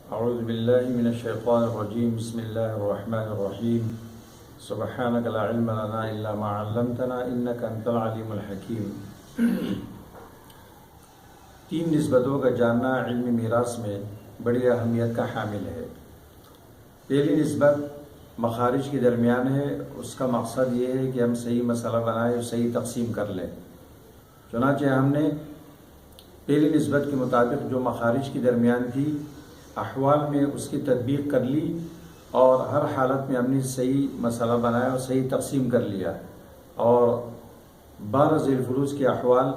اعوذ باللہ من الشیطان الرجیم بسم اللہ الرحمن الرحیم سبحانک لا علم لنا الا ما علمتنا انک انت العلیم الحکیم۔ تین نسبتوں کا جاننا علم میراث میں بڑی اہمیت کا حامل ہے۔ پہلی نسبت مخارج کے درمیان ہے، اس کا مقصد یہ ہے کہ ہم صحیح مسئلہ بنائیں اور صحیح تقسیم کر لیں۔ چنانچہ ہم نے پہلی نسبت کے مطابق جو مخارج کے درمیان تھی احوال میں اس کی تطبیق کر لی اور ہر حالت میں ہم نے صحیح مسئلہ بنایا اور صحیح تقسیم کر لیا، اور 12 ذیل فروض کے احوال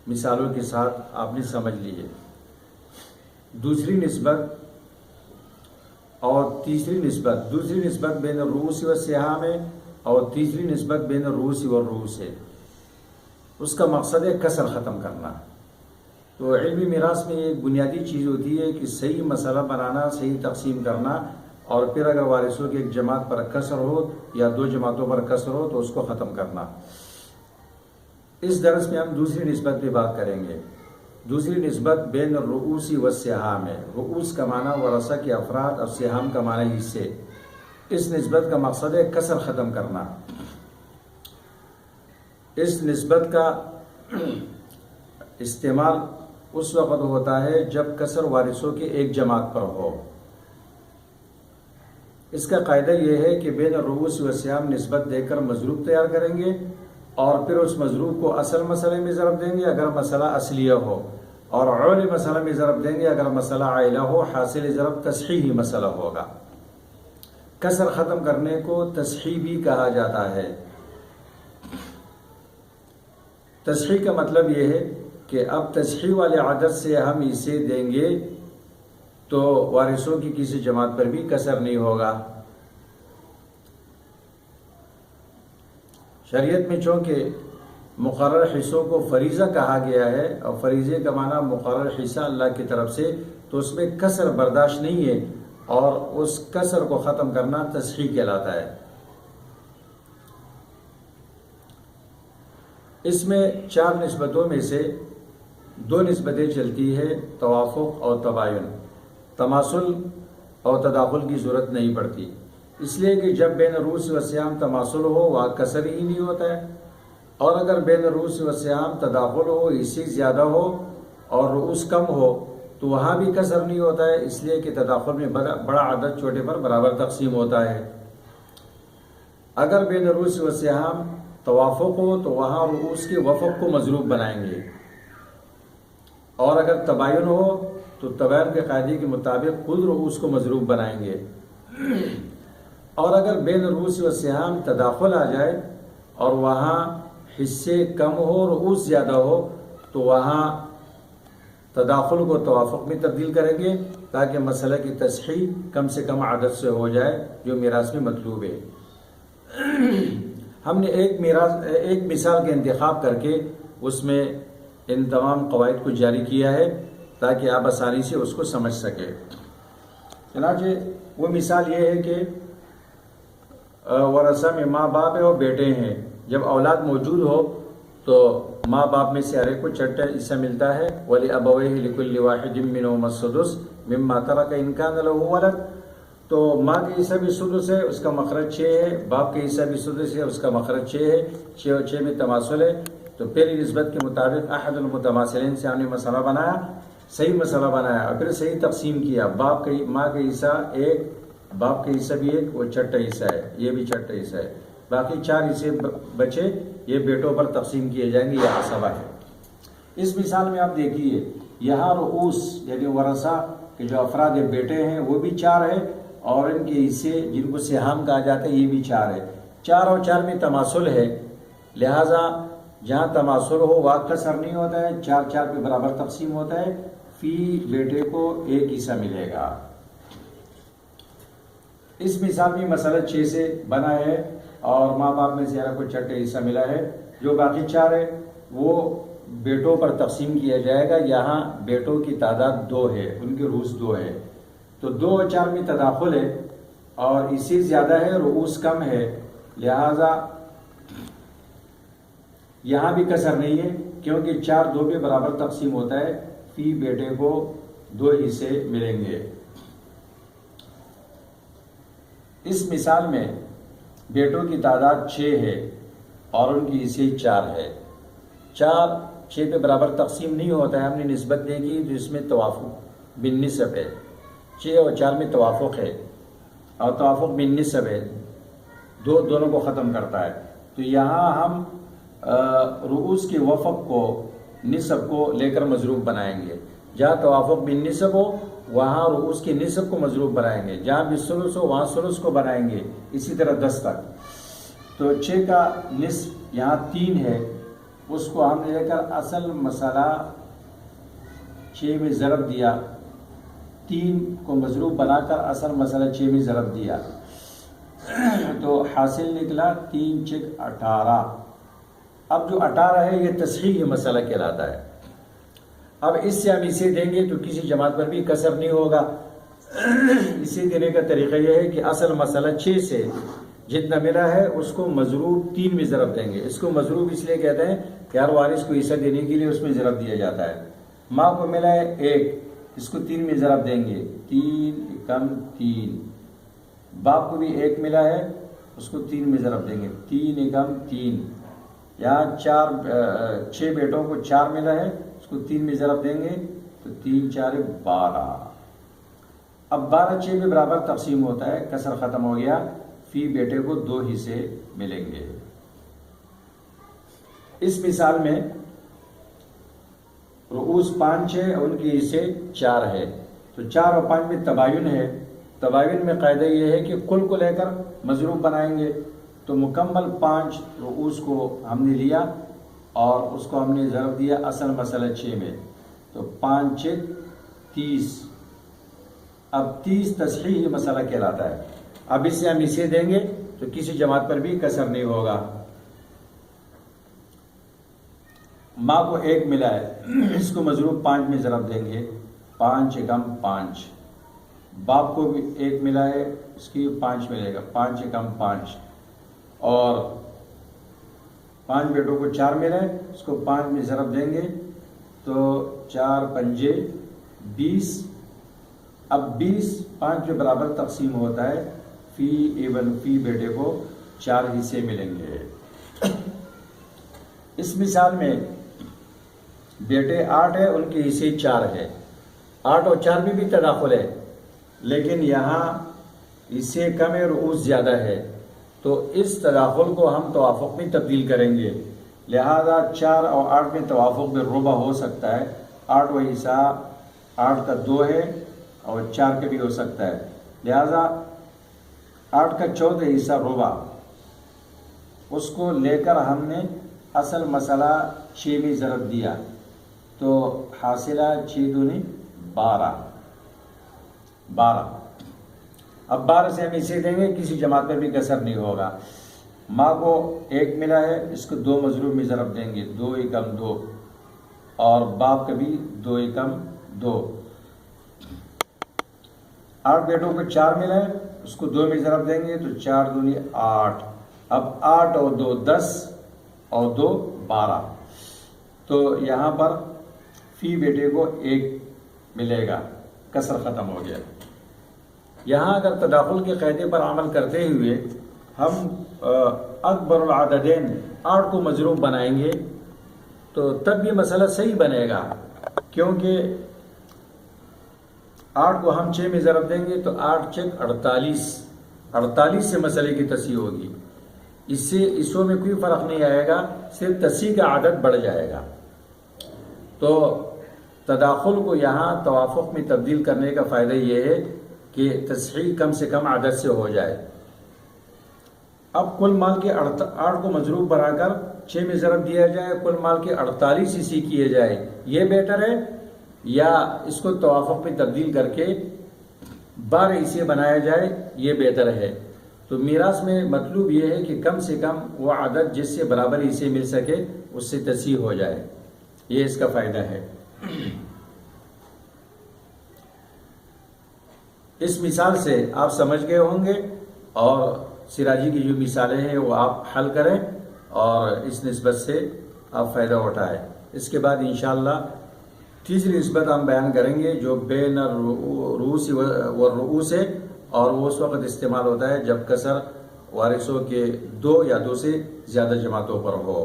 مثالوں کے ساتھ آپ نے سمجھ لیے۔ دوسری نسبت اور تیسری نسبت، دوسری نسبت بین الرؤوس والسہام ہے اور تیسری نسبت بین الرؤوس والرؤوس ہے۔ اس کا مقصد ہے کسر ختم کرنا۔ تو علمی میراث میں ایک بنیادی چیز ہوتی ہے کہ صحیح مسئلہ بنانا، صحیح تقسیم کرنا، اور پھر اگر وارثوں کی ایک جماعت پر کسر ہو یا 2 جماعتوں پر کسر ہو تو اس کو ختم کرنا۔ اس درس میں ہم دوسری نسبت پہ بات کریں گے۔ دوسری نسبت بین الرؤوس والسہام ہے۔ رؤوس کا معنی ورثہ کے افراد اور سہام کا معنی حصے۔ اس نسبت کا مقصد ہے کسر ختم کرنا۔ اس نسبت کا استعمال اس وقت ہوتا ہے جب کسر وارثوں کے ایک جماعت پر ہو۔ اس کا قاعدہ یہ ہے کہ بین الرؤوس والسہام نسبت دے کر مضروب تیار کریں گے اور پھر اس مضروب کو اصل مسئلے میں ضرب دیں گے اگر مسئلہ اصلیہ ہو، اور عول مسئلہ میں ضرب دیں گے اگر مسئلہ عائلہ ہو۔ حاصل ضرب تصحیحی مسئلہ ہوگا۔ کسر ختم کرنے کو تصحیح بھی کہا جاتا ہے۔ تصحیح کا مطلب یہ ہے کہ اب تصحیح والے عدد سے ہم اسے دیں گے تو وارثوں کی کسی جماعت پر بھی کسر نہیں ہوگا۔ شریعت میں چونکہ مقرر حصوں کو فریضہ کہا گیا ہے اور فریضے کا معنی مقرر حصہ اللہ کی طرف سے، تو اس میں کسر برداشت نہیں ہے اور اس کسر کو ختم کرنا تصحیح کہلاتا ہے۔ اس میں 4 نسبتوں میں سے 2 نسبتیں چلتی ہے، توافق اور تباین۔ تماثل اور تداخل کی ضرورت نہیں پڑتی، اس لیے کہ جب بین الرؤوس والسہام تماثل ہو وہاں کسر ہی نہیں ہوتا ہے، اور اگر بین الرؤوس والسہام تداخل ہو، حصے زیادہ ہو اور رؤوس کم ہو تو وہاں بھی کسر نہیں ہوتا ہے، اس لیے کہ تداخل میں بڑا عدد چھوٹے پر برابر تقسیم ہوتا ہے۔ اگر بین الرؤوس والسہام توافق ہو تو وہاں رؤوس کے وفق کو مضروب بنائیں گے، اور اگر تباین ہو تو تباین کے قاعدے کے مطابق خود رؤوس کو مضروب بنائیں گے، اور اگر بین الرؤوس والسہام تداخل آ جائے اور وہاں حصے کم ہو رؤوس زیادہ ہو تو وہاں تداخل کو توافق میں تبدیل کریں گے تاکہ مسئلہ کی تصحیح کم سے کم عدد سے ہو جائے جو میراث میں مطلوب ہے۔ ہم نے ایک مثال کا انتخاب کر کے اس میں ان تمام قواعد کو جاری کیا ہے تاکہ آپ آسانی سے اس کو سمجھ سکیں۔ چنانچہ وہ مثال یہ ہے کہ ورثہ میں ماں باپ ہے اور بیٹے ہیں۔ جب اولاد موجود ہو تو ماں باپ میں سے ہر ایک کو چھٹا حصہ ملتا ہے۔ وَلِأَبَوَيْهِ لِكُلِّ وَاحِدٍ مِّنْهُمَا السُّدُسُ مِمَّا تَرَكَ إِن كَانَ لَهُ وَلَدٌ۔ تو ماں کا حصہ بھی سدس ہے، اس کا مخرج 6 ہے، باپ کا حصہ بھی سدس ہے، اس کا مخرج 6 ہے، 6 اور 6 میں تماثل ہے۔ تو پہلی نسبت کے مطابق احد المتماثلین سے ہم نے مسئلہ بنایا، صحیح مسئلہ بنایا اور پھر صحیح تقسیم کیا۔ ماں کا حصہ 1، باپ کا حصہ بھی 1، وہ چھٹا حصہ ہے، یہ بھی چھٹا حصہ ہے، باقی 4 حصے بچے یہ بیٹوں پر تقسیم کیے جائیں گے، یہ عصبہ ہے۔ اس مثال میں آپ دیکھیے یہاں رؤوس یعنی ورثہ کے جو افراد بیٹے ہیں وہ بھی 4 ہے، اور ان کے حصے جن کو سہام کہا جاتا ہے یہ بھی 4 ہے۔ 4 اور 4 میں تماثل ہے، لہٰذا جہاں تماثل ہو وہاں کسر نہیں ہوتا ہے، 4 پہ برابر تقسیم ہوتا ہے، فی بیٹے کو 1 حصہ ملے گا۔ اس مثال میں مسئلہ 6 سے بنا ہے اور ماں باپ میں سے ہر کو چھٹا حصہ ملا ہے، جو باقی 4 ہے وہ بیٹوں پر تقسیم کیا جائے گا۔ یہاں بیٹوں کی تعداد 2 ہے، ان کے رؤوس 2 ہے، تو 2 اور 4 میں تداخل ہے اور اسی زیادہ ہے، رؤوس کم ہے، لہذا یہاں بھی کسر نہیں ہے کیونکہ 4 2 پہ برابر تقسیم ہوتا ہے، فی بیٹے کو 2 حصے ملیں گے۔ اس مثال میں بیٹوں کی تعداد 6 ہے اور ان کی حیثیت 4 ہے۔ 4 6 پہ برابر تقسیم نہیں ہوتا ہے، ہم نے نسبت دیکھی تو اس میں توافق بالنسب ہے، 6 اور 4 میں توافق ہے اور توافق بالنسب ہے، دونوں کو ختم کرتا ہے۔ تو یہاں ہم رؤوس کے وفق کو نصب کو لے کر مضروب بنائیں گے، جہاں توافق بالنسب ہو وہاں رؤوس کے نصب کو مضروب بنائیں گے، جہاں بالثلث ہو وہاں ثلث کو بنائیں گے، اسی طرح 10 تک۔ تو 6 کا نصف یہاں 3 ہے، اس کو ہم نے لے کر اصل مسئلہ 6 میں ضرب دیا، 3 کو مضروب بنا کر اصل مسئلہ 6 میں ضرب دیا، تو حاصل نکلا 3 × 6 = 18۔ اب جو 18 ہے یہ تصحیح مسئلہ کہلاتا ہے۔ اب اس سے ہم اسے دیں گے تو کسی جماعت پر بھی کسر نہیں ہوگا۔ اسے دینے کا طریقہ یہ ہے کہ اصل مسئلہ 6 سے جتنا ملا ہے اس کو مضروب 3 میں ضرب دیں گے۔ اس کو مضروب اس لیے کہتے ہیں کہ ہر وارث کو حصہ دینے کے لیے اس میں ضرب دیا جاتا ہے۔ ماں کو ملا ہے 1، اس کو 3 میں ضرب دیں گے، 3 × 3۔ باپ کو بھی 1 ملا ہے، اس کو 3 میں ضرب دیں گے، 3 × 3۔ یہاں 6 بیٹوں کو 4 ملا ہے، اس کو 3 میں ضرب دیں گے تو 3 × 4 = 12۔ اب 12 6 میں برابر تقسیم ہوتا ہے، کسر ختم ہو گیا، فی بیٹے کو 2 حصے ملیں گے۔ اس مثال میں رؤوس 5 ہے، ان کی حصے 4 ہے، تو 4 اور 5 میں تباین ہے۔ تباین میں قاعدہ یہ ہے کہ کل کو لے کر مضروب بنائیں گے، تو مکمل 5 رؤوس کو ہم نے لیا اور اس کو ہم نے ضرب دیا اصل مسئلہ 6 میں، تو 5 × 6 = 30۔ اب 30 تصحیح مسئلہ کہلاتا ہے۔ اب اس سے ہم اسے دیں گے تو کسی جماعت پر بھی کسر نہیں ہوگا۔ ماں کو 1 ملا ہے، اس کو مضروب 5 میں ضرب دیں گے، 5 × 5۔ باپ کو بھی 1 ملا ہے، اس کی 5 ملے گا، 5 × 5۔ اور 5 بیٹوں کو 4 ملا ہے، اس کو 5 میں ضرب دیں گے تو 4 × 5 = 20۔ اب 20 5 کے برابر تقسیم ہوتا ہے، فی بیٹے کو 4 حصے ملیں گے۔ اس مثال میں بیٹے 8 ہے، ان کی حصے 4 ہے، 8 اور 4 میں بھی تداخل ہے، لیکن یہاں حصے کم ہے، رؤوس زیادہ ہے، تو اس تداخل کو ہم توافق میں تبدیل کریں گے، لہذا 4 اور 8 میں توافق میں ربع ہو سکتا ہے۔ 8 و حصہ 8 کا 2 ہے اور 4 کا بھی ہو سکتا ہے، لہذا 8 کا 4 حصہ ربع، اس کو لے کر ہم نے اصل مسئلہ 6 میں ضرب دیا، تو حاصلہ 6 × 2 = 12۔ اب 12 سے ہم اسے دیں گے، کسی جماعت پر بھی کسر نہیں ہوگا۔ ماں کو 1 ملا ہے، اس کو 2 مضروب میں ضرب دیں گے، 2 × 2، اور باپ کا بھی 2 × 2۔ 8 بیٹوں کو 4 ملا ہے، اس کو 2 میں ضرب دیں گے تو 4 × 2 = 8۔ اب 8 اور 2 10 اور 2 12، تو یہاں پر فی بیٹے کو 1 ملے گا، کسر ختم ہو گیا۔ یہاں اگر تداخل کے قاعدے پر عمل کرتے ہوئے ہم اکبر العددین 8 کو مضروب بنائیں گے تو تب بھی مسئلہ صحیح بنے گا، کیونکہ 8 کو ہم 6 میں ضرب دیں گے تو 8 × 6 = 48 سے مسئلے کی تصحیح ہوگی۔ اس سے اسوں میں کوئی فرق نہیں آئے گا، صرف تصحیح کا عدد بڑھ جائے گا۔ تو تداخل کو یہاں توافق میں تبدیل کرنے کا فائدہ یہ ہے کہ تصحیح کم سے کم عدد سے ہو جائے۔ اب کل مال کے 8 کو مضروب بنا کر 6 میں ضرب دیا جائے، کل مال کے 48 حصے کیے جائے، یہ بہتر ہے، یا اس کو توافق میں تبدیل کر کے 12 حصے بنایا جائے، یہ بہتر ہے۔ تو میراث میں مطلوب یہ ہے کہ کم سے کم وہ عدد جس سے برابر حصے مل سکے اس سے تصحیح ہو جائے، یہ اس کا فائدہ ہے۔ اس مثال سے آپ سمجھ گئے ہوں گے، اور سراجی کی جو مثالیں ہیں وہ آپ حل کریں اور اس نسبت سے آپ فائدہ اٹھائیں۔ اس کے بعد انشاءاللہ تیسری نسبت ہم بیان کریں گے جو بین الرؤوس والرؤوس ہے، اور وہ اس وقت استعمال ہوتا ہے جب کسر وارثوں کے دو یا دو سے زیادہ جماعتوں پر ہو۔